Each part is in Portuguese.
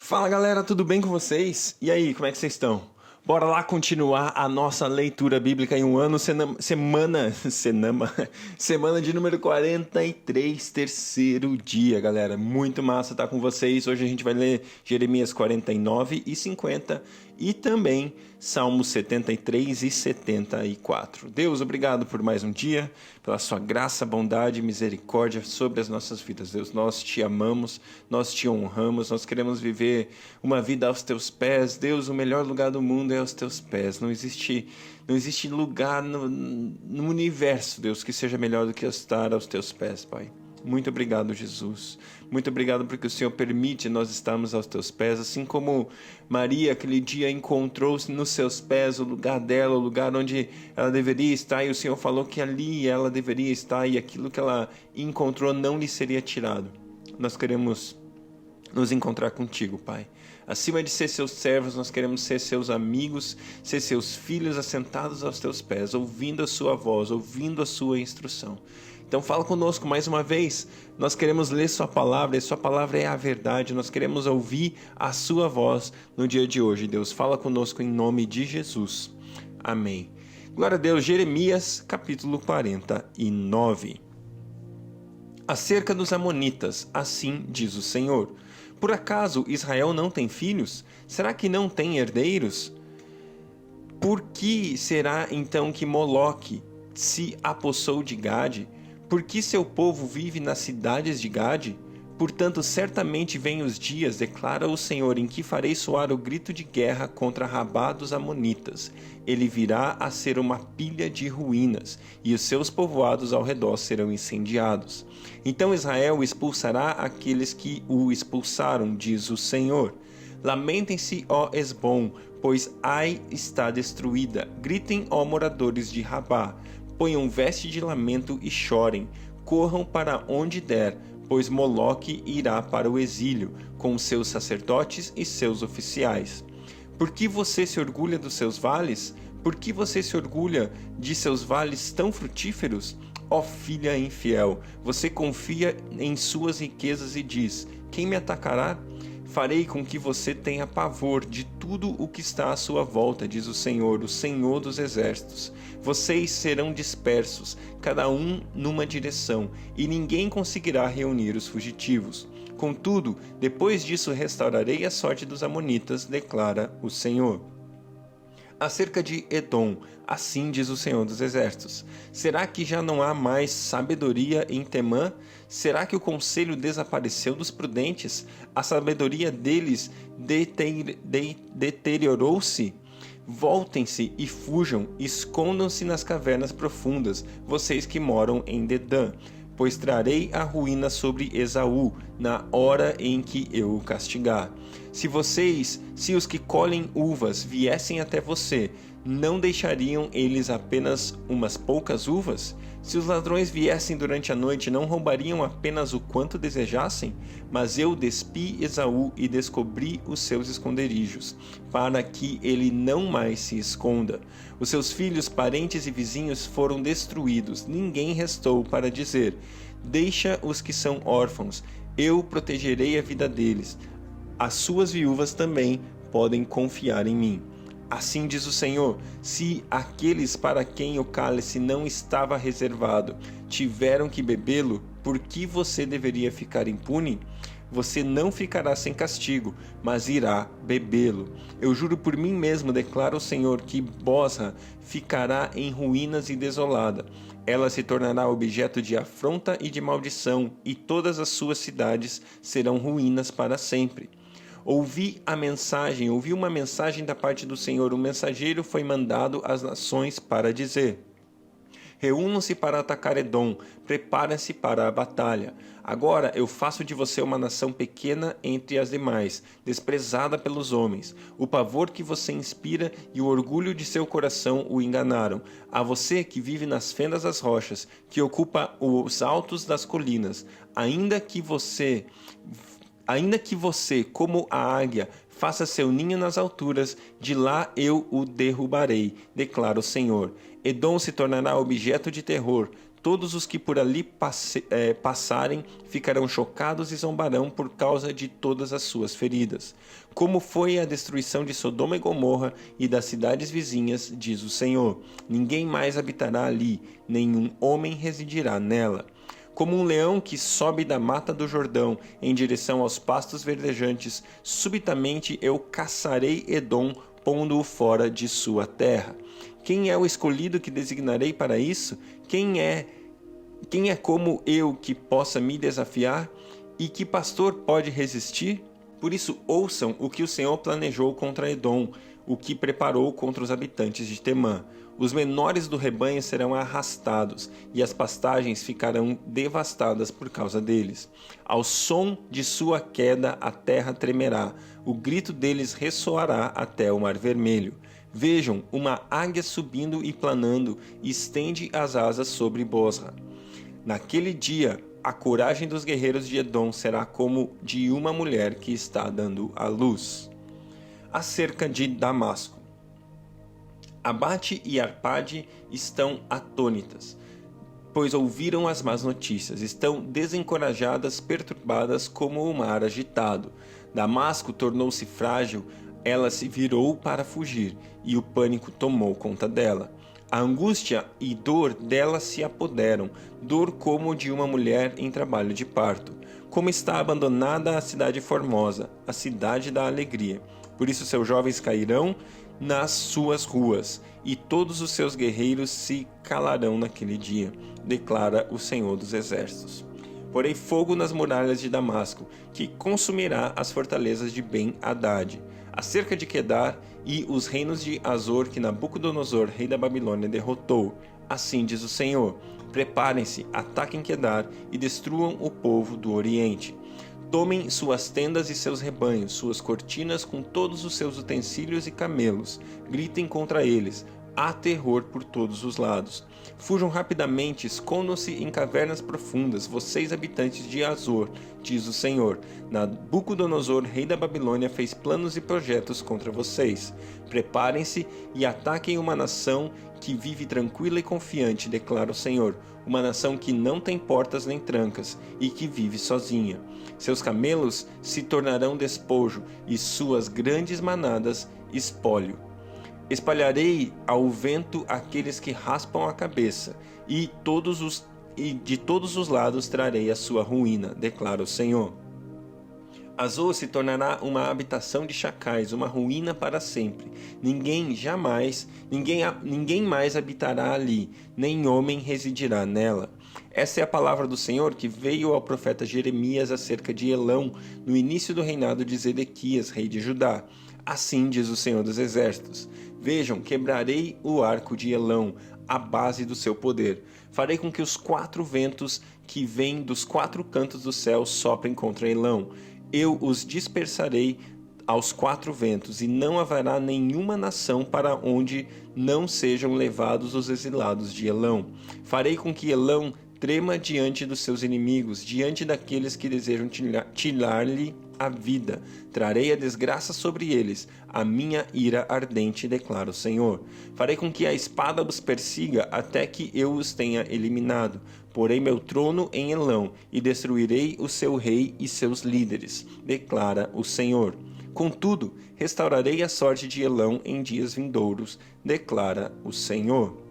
Fala galera, tudo bem com vocês? E aí, como é que vocês estão? Bora lá continuar a nossa leitura bíblica em um ano, semana de número 43, terceiro dia, galera. Muito massa estar com vocês. Hoje a gente vai ler Jeremias 49 e 50 e também Salmos 73 e 74. Deus, obrigado por mais um dia, pela sua graça, bondade e misericórdia sobre as nossas vidas. Deus, nós te amamos, nós te honramos, nós queremos viver uma vida aos teus pés. Deus, o melhor lugar do mundo é aos teus pés. Não existe lugar no universo, Deus, que seja melhor do que estar aos teus pés, Pai. Muito obrigado, Jesus. Muito obrigado porque o Senhor permite nós estarmos aos teus pés, assim como Maria aquele dia encontrou nos seus pés o lugar dela, o lugar onde ela deveria estar, e o Senhor falou que ali ela deveria estar e aquilo que ela encontrou não lhe seria tirado. Nós queremos nos encontrar contigo, Pai. Acima de ser seus servos, nós queremos ser seus amigos, ser seus filhos assentados aos teus pés, ouvindo a sua voz, ouvindo a sua instrução. Então fala conosco mais uma vez, nós queremos ler sua palavra, e sua palavra é a verdade, nós queremos ouvir a sua voz no dia de hoje. Deus, fala conosco em nome de Jesus. Amém. Glória a Deus. Jeremias capítulo 49. Acerca dos amonitas, assim diz o Senhor: por acaso Israel não tem filhos? Será que não tem herdeiros? Por que será então que Moloque se apossou de Gade? Por que seu povo vive nas cidades de Gade? Portanto, certamente vêm os dias, declara o Senhor, em que farei soar o grito de guerra contra Rabá dos amonitas. Ele virá a ser uma pilha de ruínas, e os seus povoados ao redor serão incendiados. Então Israel expulsará aqueles que o expulsaram, diz o Senhor. Lamentem-se, ó Esbom, pois Ai está destruída. Gritem, ó moradores de Rabá. Ponham veste de lamento e chorem. Corram para onde der, pois Moloque irá para o exílio, com seus sacerdotes e seus oficiais. Por que você se orgulha dos seus vales? Por que você se orgulha de seus vales tão frutíferos? Ó filha infiel, você confia em suas riquezas e diz: quem me atacará? Farei com que você tenha pavor de tudo o que está à sua volta, diz o Senhor dos exércitos. Vocês serão dispersos, cada um numa direção, e ninguém conseguirá reunir os fugitivos. Contudo, depois disso restaurarei a sorte dos amonitas, declara o Senhor. Acerca de Edom, assim diz o Senhor dos Exércitos: será que já não há mais sabedoria em Temã? Será que o conselho desapareceu dos prudentes? A sabedoria deles deteriorou-se? Voltem-se e fujam, escondam-se nas cavernas profundas, vocês que moram em Dedã, pois trarei a ruína sobre Esaú, na hora em que eu o castigar. Se os que colhem uvas viessem até você, não deixariam eles apenas umas poucas uvas? Se os ladrões viessem durante a noite, não roubariam apenas o quanto desejassem? Mas eu despi Esaú e descobri os seus esconderijos, para que ele não mais se esconda. Os seus filhos, parentes e vizinhos foram destruídos. Ninguém restou para dizer: deixa os que são órfãos, eu protegerei a vida deles. As suas viúvas também podem confiar em mim. Assim diz o Senhor: se aqueles para quem o cálice não estava reservado tiveram que bebê-lo, por que você deveria ficar impune? Você não ficará sem castigo, mas irá bebê-lo. Eu juro por mim mesmo, declara o Senhor, que Bosra ficará em ruínas e desolada. Ela se tornará objeto de afronta e de maldição, e todas as suas cidades serão ruínas para sempre. Ouvi uma mensagem da parte do Senhor. O mensageiro foi mandado às nações para dizer: reúnam-se para atacar Edom, preparem-se para a batalha. Agora eu faço de você uma nação pequena entre as demais, desprezada pelos homens. O pavor que você inspira e o orgulho de seu coração o enganaram. A você que vive nas fendas das rochas, que ocupa os altos das colinas, ainda que você, como a águia, faça seu ninho nas alturas, de lá eu o derrubarei, declara o Senhor. Edom se tornará objeto de terror. Todos os que por ali passarem ficarão chocados e zombarão por causa de todas as suas feridas. Como foi a destruição de Sodoma e Gomorra e das cidades vizinhas, diz o Senhor. Ninguém mais habitará ali, nenhum homem residirá nela. Como um leão que sobe da mata do Jordão em direção aos pastos verdejantes, subitamente eu caçarei Edom, pondo-o fora de sua terra. Quem é o escolhido que designarei para isso? Quem é como eu que possa me desafiar? E que pastor pode resistir? Por isso ouçam o que o Senhor planejou contra Edom, o que preparou contra os habitantes de Temã. Os menores do rebanho serão arrastados, e as pastagens ficarão devastadas por causa deles. Ao som de sua queda a terra tremerá, o grito deles ressoará até o Mar Vermelho. Vejam, uma águia subindo e planando, estende as asas sobre Bosra. Naquele dia, a coragem dos guerreiros de Edom será como de uma mulher que está dando à luz. Acerca de Damasco. Abate e Arpade estão atônitas, pois ouviram as más notícias, estão desencorajadas, perturbadas como o mar agitado. Damasco tornou-se frágil, ela se virou para fugir, e o pânico tomou conta dela. A angústia e dor dela se apoderam, dor como de uma mulher em trabalho de parto. Como está abandonada a cidade formosa, a cidade da alegria. Por isso seus jovens cairão nas suas ruas, e todos os seus guerreiros se calarão naquele dia, declara o Senhor dos Exércitos. Porei fogo nas muralhas de Damasco, que consumirá as fortalezas de Ben-Hadad, acerca de Quedar e os reinos de Azor que Nabucodonosor, rei da Babilônia, derrotou. Assim diz o Senhor: preparem-se, ataquem Quedar e destruam o povo do Oriente. Tomem suas tendas e seus rebanhos, suas cortinas com todos os seus utensílios e camelos. Gritem contra eles. Há terror por todos os lados. Fujam rapidamente, escondam-se em cavernas profundas, vocês habitantes de Azor, diz o Senhor. Nabucodonosor, rei da Babilônia, fez planos e projetos contra vocês. Preparem-se e ataquem uma nação que vive tranquila e confiante, declara o Senhor. Uma nação que não tem portas nem trancas e que vive sozinha. Seus camelos se tornarão despojo e suas grandes manadas espólio. Espalharei ao vento aqueles que raspam a cabeça, e de todos os lados trarei a sua ruína, declara o Senhor. Azor se tornará uma habitação de chacais, uma ruína para sempre. Ninguém mais habitará ali, nem homem residirá nela. Essa é a palavra do Senhor que veio ao profeta Jeremias acerca de Elão, no início do reinado de Zedequias, rei de Judá. Assim diz o Senhor dos Exércitos: vejam, quebrarei o arco de Elão, a base do seu poder. Farei com que os 4 ventos que vêm dos 4 cantos do céu soprem contra Elão. Eu os dispersarei aos 4 ventos, e não haverá nenhuma nação para onde não sejam levados os exilados de Elão. Farei com que Elão trema diante dos seus inimigos, diante daqueles que desejam tirar-lhe a vida. Trarei a desgraça sobre eles, a minha ira ardente, declara o Senhor. Farei com que a espada os persiga até que eu os tenha eliminado. Porei meu trono em Elão e destruirei o seu rei e seus líderes, declara o Senhor. Contudo, restaurarei a sorte de Elão em dias vindouros, declara o Senhor.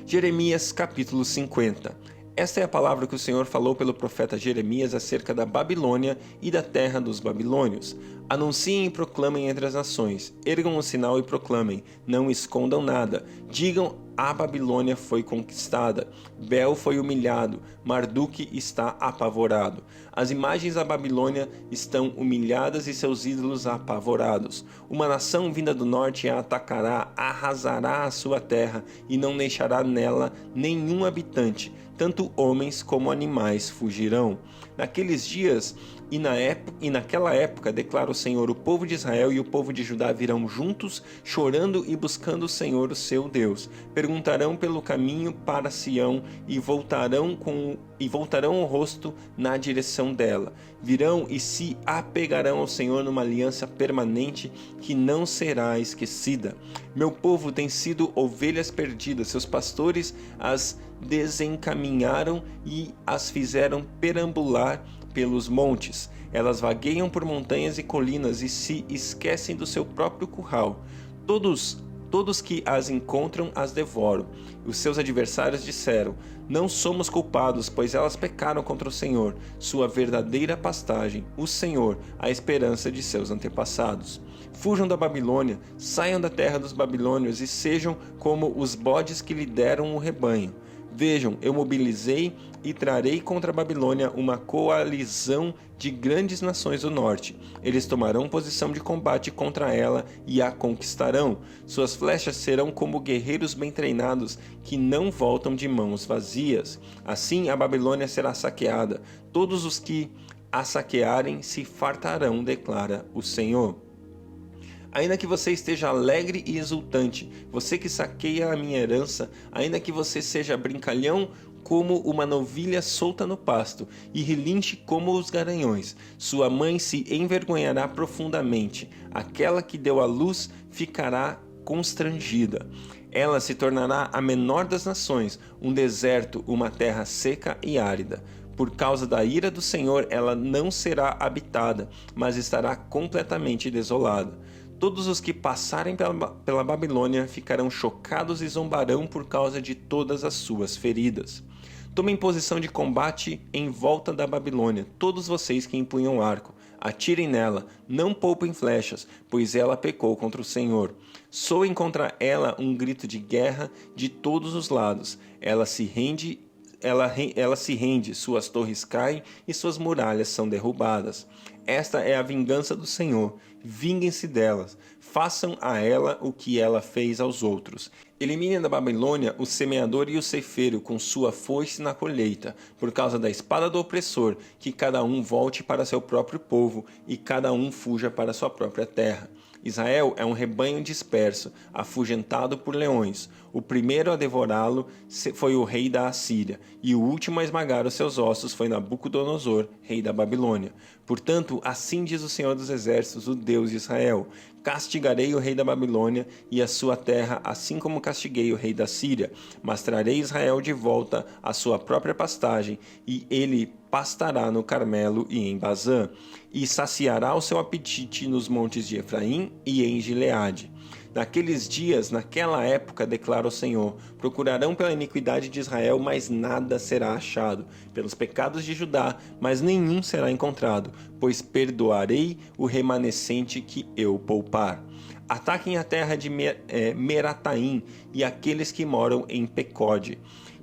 Jeremias capítulo 50. Esta é a palavra que o Senhor falou pelo profeta Jeremias acerca da Babilônia e da terra dos babilônios. Anunciem e proclamem entre as nações, ergam o sinal e proclamem, não escondam nada. Digam: a Babilônia foi conquistada, Bel foi humilhado, Marduque está apavorado. As imagens da Babilônia estão humilhadas e seus ídolos apavorados. Uma nação vinda do norte a atacará, arrasará a sua terra e não deixará nela nenhum habitante. Tanto homens como animais fugirão. Naqueles dias e naquela época, declara o Senhor, o povo de Israel e o povo de Judá virão juntos, chorando e buscando o Senhor, o seu Deus. Perguntarão pelo caminho para Sião e voltarão com voltarão o rosto na direção dela. Virão e se apegarão ao Senhor numa aliança permanente que não será esquecida. Meu povo tem sido ovelhas perdidas, seus pastores as desencaminharam e as fizeram perambular pelos montes. Elas vagueiam por montanhas e colinas e se esquecem do seu próprio curral. Todos que as encontram as devoram. Os seus adversários disseram: não somos culpados, pois elas pecaram contra o Senhor, sua verdadeira pastagem, o Senhor, a esperança de seus antepassados. Fujam da Babilônia, saiam da terra dos babilônios e sejam como os bodes que lideram o rebanho. Vejam, eu mobilizei e trarei contra a Babilônia uma coalizão de grandes nações do norte. Eles tomarão posição de combate contra ela e a conquistarão. Suas flechas serão como guerreiros bem treinados que não voltam de mãos vazias. Assim a Babilônia será saqueada. Todos os que a saquearem se fartarão, declara o Senhor. Ainda que você esteja alegre e exultante, você que saqueia a minha herança, ainda que você seja brincalhão como uma novilha solta no pasto e relinche como os garanhões, sua mãe se envergonhará profundamente, aquela que deu à luz ficará constrangida. Ela se tornará a menor das nações, um deserto, uma terra seca e árida. Por causa da ira do Senhor, ela não será habitada, mas estará completamente desolada. Todos os que passarem pela Babilônia ficarão chocados e zombarão por causa de todas as suas feridas. Tomem posição de combate em volta da Babilônia, todos vocês que empunham arco. Atirem nela, não poupem flechas, pois ela pecou contra o Senhor. Soem contra ela um grito de guerra de todos os lados. Ela se rende, suas torres caem e suas muralhas são derrubadas. Esta é a vingança do Senhor. Vinguem-se delas. Façam a ela o que ela fez aos outros. Eliminem da Babilônia o semeador e o ceifeiro com sua foice na colheita, por causa da espada do opressor, que cada um volte para seu próprio povo e cada um fuja para sua própria terra. Israel é um rebanho disperso, afugentado por leões. O primeiro a devorá-lo foi o rei da Assíria, e o último a esmagar os seus ossos foi Nabucodonosor, rei da Babilônia. Portanto, assim diz o Senhor dos Exércitos, o Deus de Israel: castigarei o rei da Babilônia e a sua terra, assim como castiguei o rei da Síria, mas trarei Israel de volta à sua própria pastagem, e ele pastará no Carmelo e em Bazã, e saciará o seu apetite nos montes de Efraim e em Gileade. Naqueles dias, naquela época, declara o Senhor, procurarão pela iniquidade de Israel, mas nada será achado, pelos pecados de Judá, mas nenhum será encontrado, pois perdoarei o remanescente que eu poupar. Ataquem a terra de Merataim e aqueles que moram em Pecode.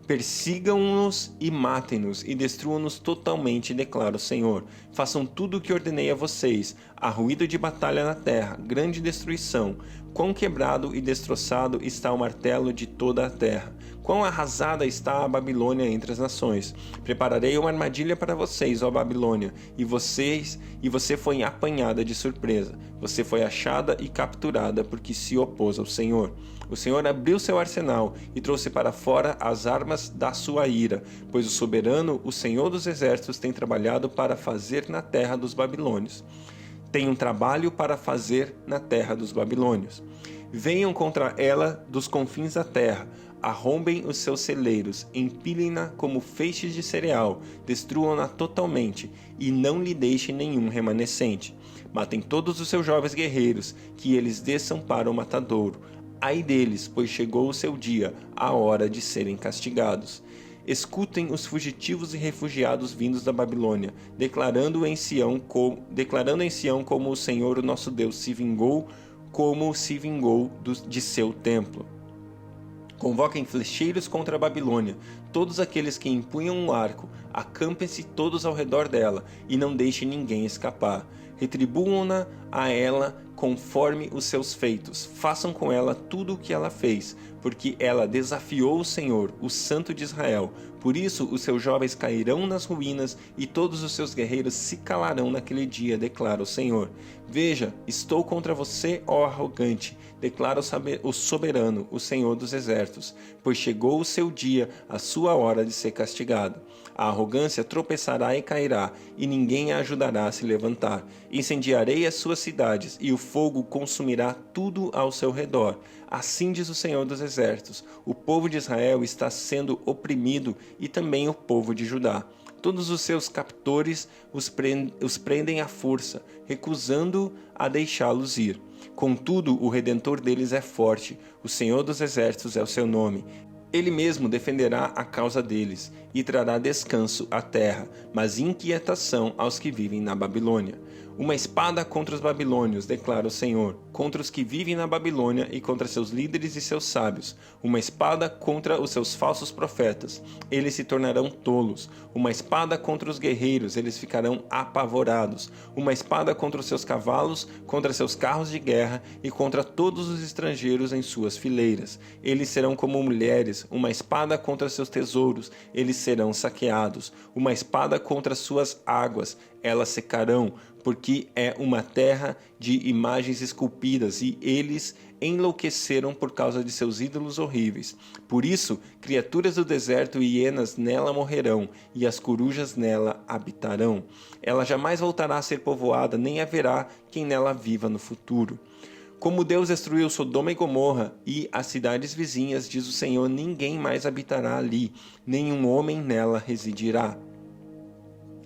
Persigam-nos e matem-nos e destruam-nos totalmente, declara o Senhor. Façam tudo o que ordenei a vocês. Há ruído de batalha na terra, grande destruição. Quão quebrado e destroçado está o martelo de toda a terra. Quão arrasada está a Babilônia entre as nações. Prepararei uma armadilha para vocês, ó Babilônia, e você foi apanhada de surpresa. Você foi achada e capturada porque se opôs ao Senhor. O Senhor abriu seu arsenal e trouxe para fora as armas da sua ira, pois o soberano, o Senhor dos Exércitos, tem trabalhado para fazer na terra dos babilônios. Tem um trabalho para fazer na terra dos babilônios. Venham contra ela dos confins da terra, arrombem os seus celeiros, empilhem-na como feixes de cereal, destruam-na totalmente e não lhe deixem nenhum remanescente. Matem todos os seus jovens guerreiros, que eles desçam para o matadouro. Ai deles, pois chegou o seu dia, a hora de serem castigados. Escutem os fugitivos e refugiados vindos da Babilônia, declarando em Sião como o Senhor, o nosso Deus, se vingou, como se vingou de seu templo. Convoquem flecheiros contra a Babilônia, todos aqueles que empunham um arco, acampem-se todos ao redor dela, e não deixem ninguém escapar. Retribuam-na a ela conforme os seus feitos. Façam com ela tudo o que ela fez, porque ela desafiou o Senhor, o Santo de Israel. Por isso os seus jovens cairão nas ruínas e todos os seus guerreiros se calarão naquele dia, declara o Senhor. Veja, estou contra você, ó arrogante, declara o soberano, o Senhor dos exércitos, pois chegou o seu dia, a sua hora de ser castigado. A arrogância tropeçará e cairá, e ninguém a ajudará a se levantar. Incendiarei as suas cidades, e o fogo consumirá tudo ao seu redor. Assim diz o Senhor dos exércitos: o povo de Israel está sendo oprimido, e também o povo de Judá. Todos os seus captores os prendem à força, recusando a deixá-los ir. Contudo, o Redentor deles é forte, o Senhor dos exércitos é o seu nome. Ele mesmo defenderá a causa deles e trará descanso à terra, mas inquietação aos que vivem na Babilônia. Uma espada contra os babilônios, declara o Senhor, contra os que vivem na Babilônia e contra seus líderes e seus sábios. Uma espada contra os seus falsos profetas, eles se tornarão tolos. Uma espada contra os guerreiros, eles ficarão apavorados. Uma espada contra os seus cavalos, contra seus carros de guerra e contra todos os estrangeiros em suas fileiras. Eles serão como mulheres. Uma espada contra seus tesouros, eles serão saqueados. Uma espada contra suas águas, elas secarão, porque é uma terra de imagens esculpidas, e eles enlouqueceram por causa de seus ídolos horríveis. Por isso, criaturas do deserto e hienas nela morrerão, e as corujas nela habitarão. Ela jamais voltará a ser povoada, nem haverá quem nela viva no futuro. Como Deus destruiu Sodoma e Gomorra e as cidades vizinhas, diz o Senhor, ninguém mais habitará ali, nenhum homem nela residirá.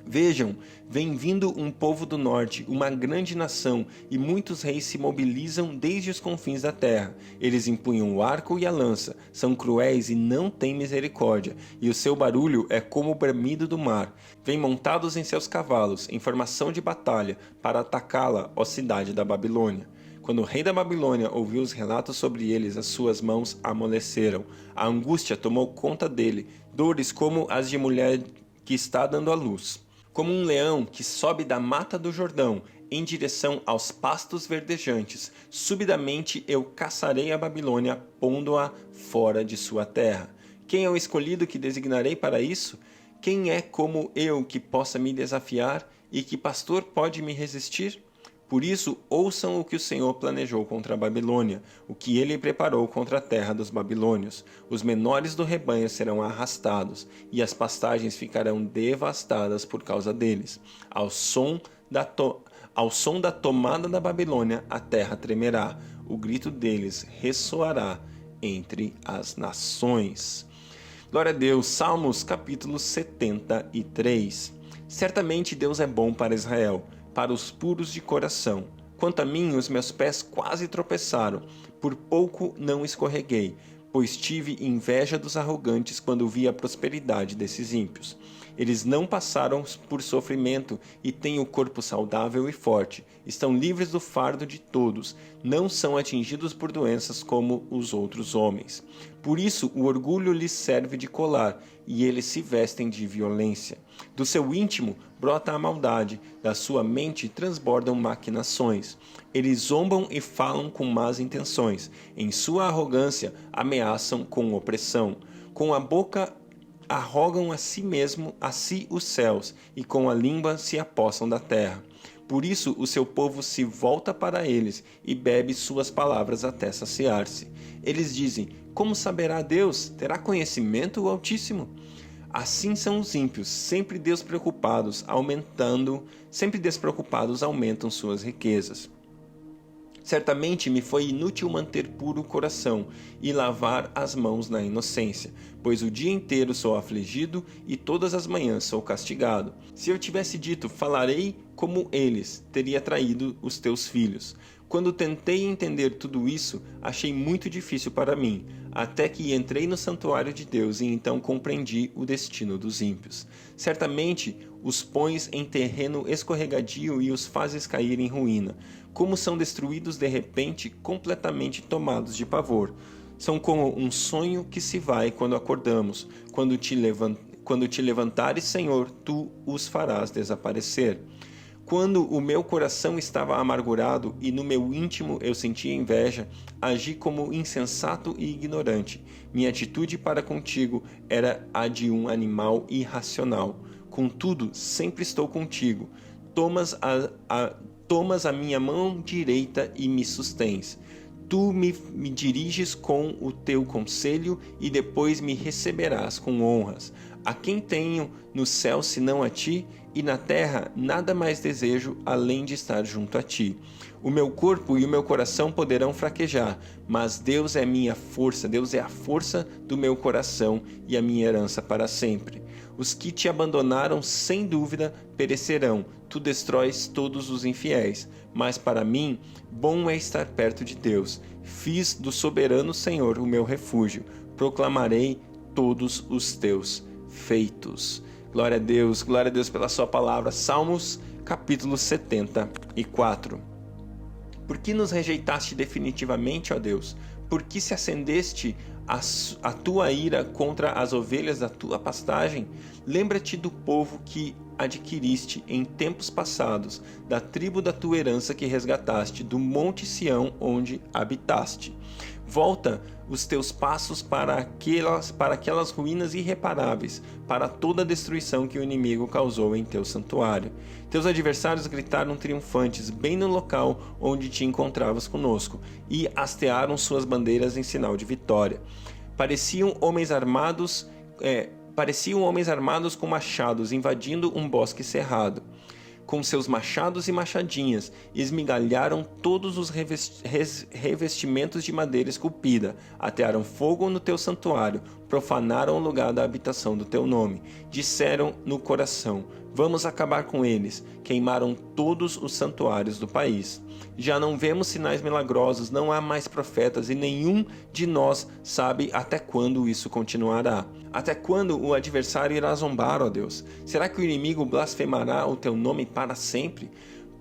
Vejam, vem vindo um povo do norte, uma grande nação, e muitos reis se mobilizam desde os confins da terra. Eles empunham o arco e a lança, são cruéis e não têm misericórdia, e o seu barulho é como o bramido do mar. Vêm montados em seus cavalos, em formação de batalha, para atacá-la, ó cidade da Babilônia. Quando o rei da Babilônia ouviu os relatos sobre eles, as suas mãos amoleceram. A angústia tomou conta dele, dores como as de mulher que está dando à luz. Como um leão que sobe da mata do Jordão em direção aos pastos verdejantes, subitamente eu caçarei a Babilônia, pondo-a fora de sua terra. Quem é o escolhido que designarei para isso? Quem é como eu que possa me desafiar, e que pastor pode me resistir? Por isso, ouçam o que o Senhor planejou contra a Babilônia, o que ele preparou contra a terra dos babilônios. Os menores do rebanho serão arrastados, e as pastagens ficarão devastadas por causa deles. Ao som da tomada da Babilônia, a terra tremerá. O grito deles ressoará entre as nações. Glória a Deus. Salmos capítulo 73. Certamente Deus é bom para Israel, para os puros de coração. Quanto a mim, os meus pés quase tropeçaram, por pouco não escorreguei, pois tive inveja dos arrogantes quando vi a prosperidade desses ímpios. Eles não passaram por sofrimento e têm o corpo saudável e forte, estão livres do fardo de todos, não são atingidos por doenças como os outros homens. Por isso o orgulho lhes serve de colar, e eles se vestem de violência. Do seu íntimo brota a maldade, da sua mente transbordam maquinações. Eles zombam e falam com más intenções, em sua arrogância ameaçam com opressão. Com a boca arrogam a si os céus, e com a língua se apossam da terra. Por isso o seu povo se volta para eles e bebe suas palavras até saciar-se. Eles dizem: como saberá Deus? Terá conhecimento o Altíssimo? Assim são os ímpios, sempre despreocupados aumentam suas riquezas. Certamente me foi inútil manter puro o coração e lavar as mãos na inocência, pois o dia inteiro sou afligido e todas as manhãs sou castigado. Se eu tivesse dito, falarei como eles, teria traído os teus filhos. Quando tentei entender tudo isso, achei muito difícil para mim, até que entrei no santuário de Deus e então compreendi o destino dos ímpios. Certamente os pões em terreno escorregadio e os fazes cair em ruína. Como são destruídos de repente, completamente tomados de pavor. São como um sonho que se vai quando acordamos. Quando te levantares, Senhor, tu os farás desaparecer. Quando o meu coração estava amargurado e no meu íntimo eu sentia inveja, agi como insensato e ignorante. Minha atitude para contigo era a de um animal irracional. Contudo, sempre estou contigo. Tomas a minha mão direita e me sustens. Tu me diriges com o teu conselho e depois me receberás com honras. A quem tenho no céu senão a ti, e na terra nada mais desejo além de estar junto a ti. O meu corpo e o meu coração poderão fraquejar, mas Deus é minha força, Deus é a força do meu coração e a minha herança para sempre. Os que te abandonaram, sem dúvida, perecerão. Tu destróis todos os infiéis. Mas para mim, bom é estar perto de Deus. Fiz do soberano Senhor o meu refúgio. Proclamarei todos os teus feitos. Glória a Deus pela sua palavra. Salmos, capítulo 74. Por que nos rejeitaste definitivamente, ó Deus? Por que se acendeste a tua ira contra as ovelhas da tua pastagem? Lembra-te do povo que adquiriste em tempos passados, da tribo da tua herança que resgataste, do monte Sião onde habitaste. Volta os teus passos para aquelas ruínas irreparáveis, para toda a destruição que o inimigo causou em teu santuário. Teus adversários gritaram triunfantes, bem no local onde te encontravas conosco, e hastearam suas bandeiras em sinal de vitória. Pareciam homens armados com machados, invadindo um bosque cerrado. Com seus machados e machadinhas, esmigalharam todos os revestimentos de madeira esculpida, atearam fogo no teu santuário, profanaram o lugar da habitação do teu nome. Disseram no coração: vamos acabar com eles. Queimaram todos os santuários do país. Já não vemos sinais milagrosos, não há mais profetas, e nenhum de nós sabe até quando isso continuará. Até quando o adversário irá zombar, ó Deus? Será que o inimigo blasfemará o teu nome para sempre?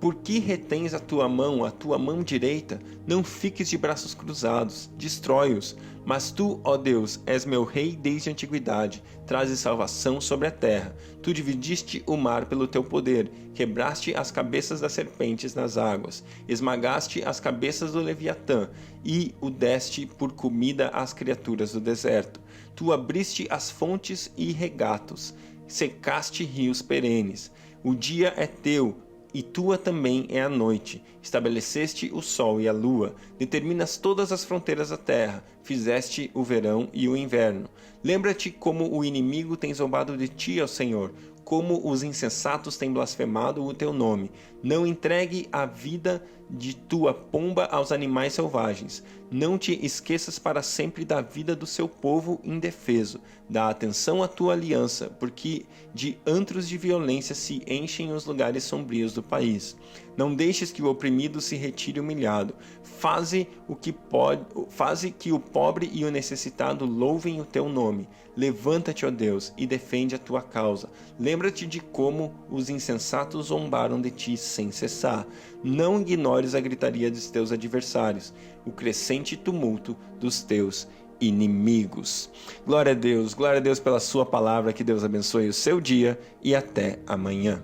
Por que retens a tua mão direita? Não fiques de braços cruzados, destrói-os. Mas tu, ó Deus, és meu rei desde a antiguidade, trazes salvação sobre a terra. Tu dividiste o mar pelo teu poder, quebraste as cabeças das serpentes nas águas, esmagaste as cabeças do Leviatã e o deste por comida às criaturas do deserto. Tu abriste as fontes e regatos, secaste rios perenes. O dia é teu, e tua também é a noite. Estabeleceste o sol e a lua, determinas todas as fronteiras da terra, fizeste o verão e o inverno. Lembra-te como o inimigo tem zombado de ti, ó Senhor, como os insensatos têm blasfemado o teu nome. Não entregue a vida de tua pomba aos animais selvagens. Não te esqueças para sempre da vida do seu povo indefeso. Dá atenção à tua aliança, porque de antros de violência se enchem os lugares sombrios do país. Não deixes que o oprimido se retire humilhado. Faze que o pobre e o necessitado louvem o teu nome. Levanta-te, ó Deus, e defende a tua causa. Lembra-te de como os insensatos zombaram de ti sem cessar. Não ignores a gritaria dos teus adversários, o crescente tumulto dos teus inimigos. Glória a Deus pela sua palavra, que Deus abençoe o seu dia e até amanhã.